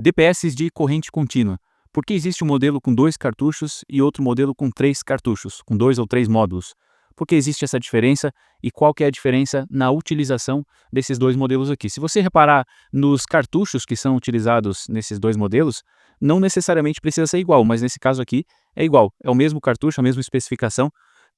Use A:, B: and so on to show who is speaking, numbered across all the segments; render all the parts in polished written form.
A: DPS de corrente contínua. Por que existe um modelo com 2 cartuchos e outro modelo com 3 cartuchos, com 2 ou 3 módulos? Por que existe essa diferença e qual que é a diferença na utilização desses dois modelos aqui? Se você reparar nos cartuchos que são utilizados nesses dois modelos, não necessariamente precisa ser igual, mas nesse caso aqui é igual. É o mesmo cartucho, a mesma especificação,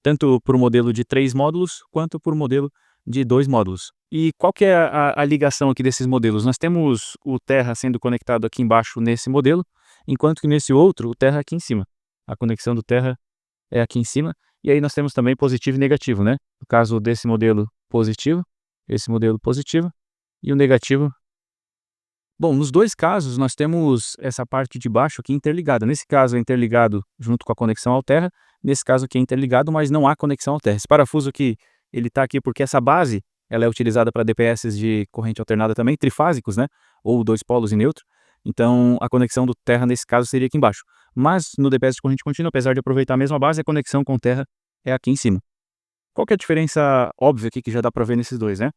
A: tanto para o modelo de 3 módulos quanto para o modelo de 2 módulos. E qual que é a ligação aqui desses modelos? Nós temos o Terra sendo conectado aqui embaixo nesse modelo, enquanto que nesse outro o Terra é aqui em cima. A conexão do Terra é aqui em cima, e aí nós temos também positivo e negativo, né? No caso desse modelo positivo, esse modelo positivo, e o negativo. Bom, nos dois casos nós temos essa parte de baixo aqui interligada. Nesse caso é interligado junto com a conexão ao Terra, nesse caso aqui é interligado, mas não há conexão ao Terra. Esse parafuso aqui, ele está aqui porque essa base, ela é utilizada para DPS de corrente alternada também, trifásicos, né? Ou dois polos e neutro. Então a conexão do Terra nesse caso seria aqui embaixo. Mas no DPS de corrente contínua, apesar de aproveitar a mesma base, a conexão com o Terra é aqui em cima. Qual que é a diferença óbvia aqui que já dá para ver nesses dois, né?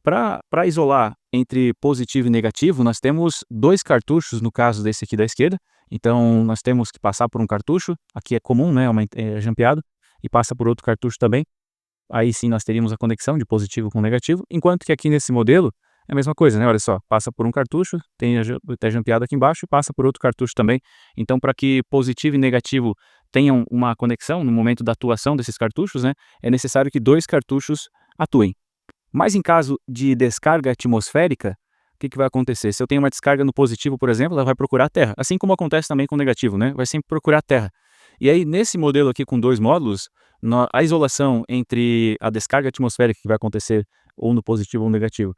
A: Para isolar entre positivo e negativo, nós temos dois cartuchos no caso desse aqui da esquerda. Então nós temos que passar por um cartucho, aqui é comum, né, é jampeado, e passa por outro cartucho também. Aí sim nós teríamos a conexão de positivo com negativo, enquanto que aqui nesse modelo é a mesma coisa, né? Olha só, passa por um cartucho, tem até jampeado aqui embaixo e passa por outro cartucho também. Então para que positivo e negativo tenham uma conexão no momento da atuação desses cartuchos, né, é necessário que dois cartuchos atuem. Mas em caso de descarga atmosférica, o que vai acontecer? Se eu tenho uma descarga no positivo, por exemplo, ela vai procurar a Terra, assim como acontece também com o negativo, né? Vai sempre procurar a Terra. E aí, nesse modelo aqui com dois módulos, a isolação entre a descarga atmosférica que vai acontecer ou no positivo ou no negativo,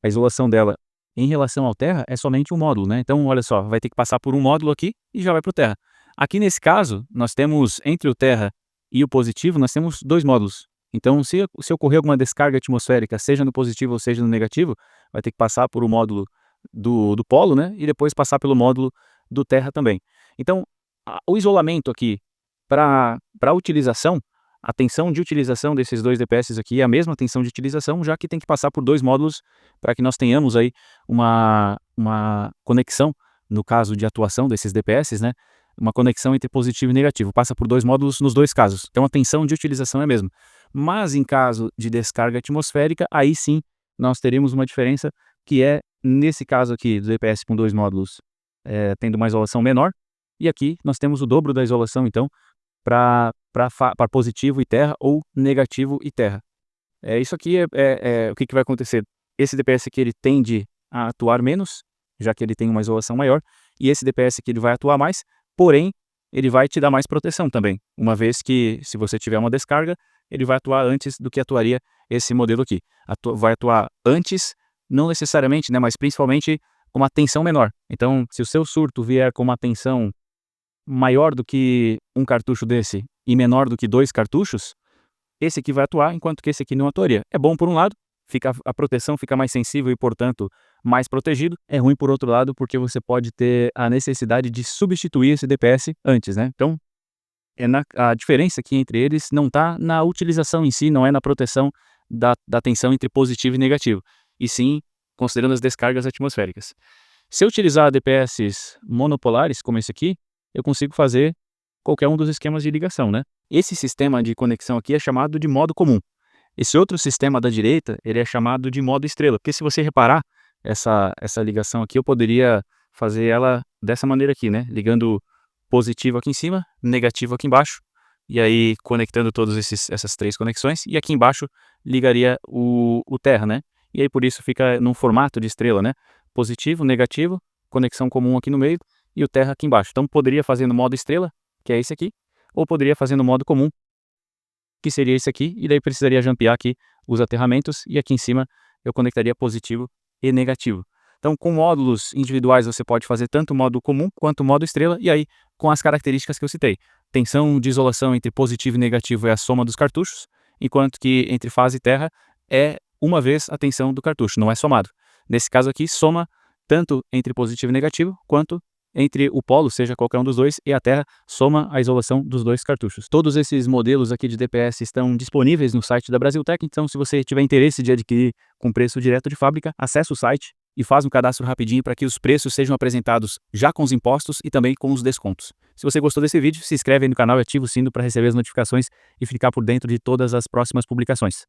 A: a isolação dela em relação ao Terra é somente um módulo, né? Então, olha só, vai ter que passar por um módulo aqui e já vai para o Terra. Aqui nesse caso, nós temos entre o Terra e o positivo, nós temos dois módulos. Então, se ocorrer alguma descarga atmosférica, seja no positivo ou seja no negativo, vai ter que passar por o módulo do polo, né? E depois passar pelo módulo do Terra também. Então, o isolamento aqui para a utilização, a tensão de utilização desses dois DPS aqui é a mesma tensão de utilização, já que tem que passar por dois módulos para que nós tenhamos aí uma conexão, no caso de atuação desses DPS, né? Uma conexão entre positivo e negativo. Passa por dois módulos nos dois casos. Então a tensão de utilização é a mesma. Mas em caso de descarga atmosférica, aí sim nós teríamos uma diferença que é, nesse caso aqui do DPS com dois módulos, tendo uma isolação menor, e aqui nós temos o dobro da isolação, então, para positivo e Terra ou negativo e Terra. Isso aqui o que vai acontecer? Esse DPS aqui ele tende a atuar menos, já que ele tem uma isolação maior, e esse DPS aqui ele vai atuar mais, porém, ele vai te dar mais proteção também, uma vez que se você tiver uma descarga, ele vai atuar antes do que atuaria esse modelo aqui. Vai atuar antes, não necessariamente, né, mas principalmente com uma tensão menor. Então, se o seu surto vier com uma tensão maior do que um cartucho desse e menor do que dois cartuchos, esse aqui vai atuar, enquanto que esse aqui não atuaria. É bom por um lado, a proteção fica mais sensível e, portanto, mais protegido. É ruim por outro lado, porque você pode ter a necessidade de substituir esse DPS antes, né? Então, a diferença aqui entre eles não está na utilização em si, não é na proteção da tensão entre positivo e negativo, e sim considerando as descargas atmosféricas. Se eu utilizar DPS monopolares, como esse aqui, eu consigo fazer qualquer um dos esquemas de ligação, né? Esse sistema de conexão aqui é chamado de modo comum. Esse outro sistema da direita, ele é chamado de modo estrela, porque se você reparar, essa ligação aqui, eu poderia fazer ela dessa maneira aqui, né? Ligando positivo aqui em cima, negativo aqui embaixo, e aí conectando todas essas três conexões, e aqui embaixo ligaria o Terra, né? E aí por isso fica num formato de estrela, né? Positivo, negativo, conexão comum aqui no meio, e o Terra aqui embaixo. Então poderia fazer no modo estrela, que é esse aqui, ou poderia fazer no modo comum, que seria esse aqui, e daí precisaria jampear aqui os aterramentos, e aqui em cima eu conectaria positivo e negativo. Então, com módulos individuais, você pode fazer tanto o modo comum quanto o modo estrela, e aí com as características que eu citei. Tensão de isolação entre positivo e negativo é a soma dos cartuchos, enquanto que entre fase e Terra é uma vez a tensão do cartucho, não é somado. Nesse caso aqui, soma tanto entre positivo e negativo, quanto entre o polo, seja qualquer um dos dois, e a Terra, soma a isolação dos dois cartuchos. Todos esses modelos aqui de DPS estão disponíveis no site da Brasiltec, então se você tiver interesse de adquirir com preço direto de fábrica, acesse o site e faz um cadastro rapidinho para que os preços sejam apresentados já com os impostos e também com os descontos. Se você gostou desse vídeo, se inscreve aí no canal e ativa o sino para receber as notificações e ficar por dentro de todas as próximas publicações.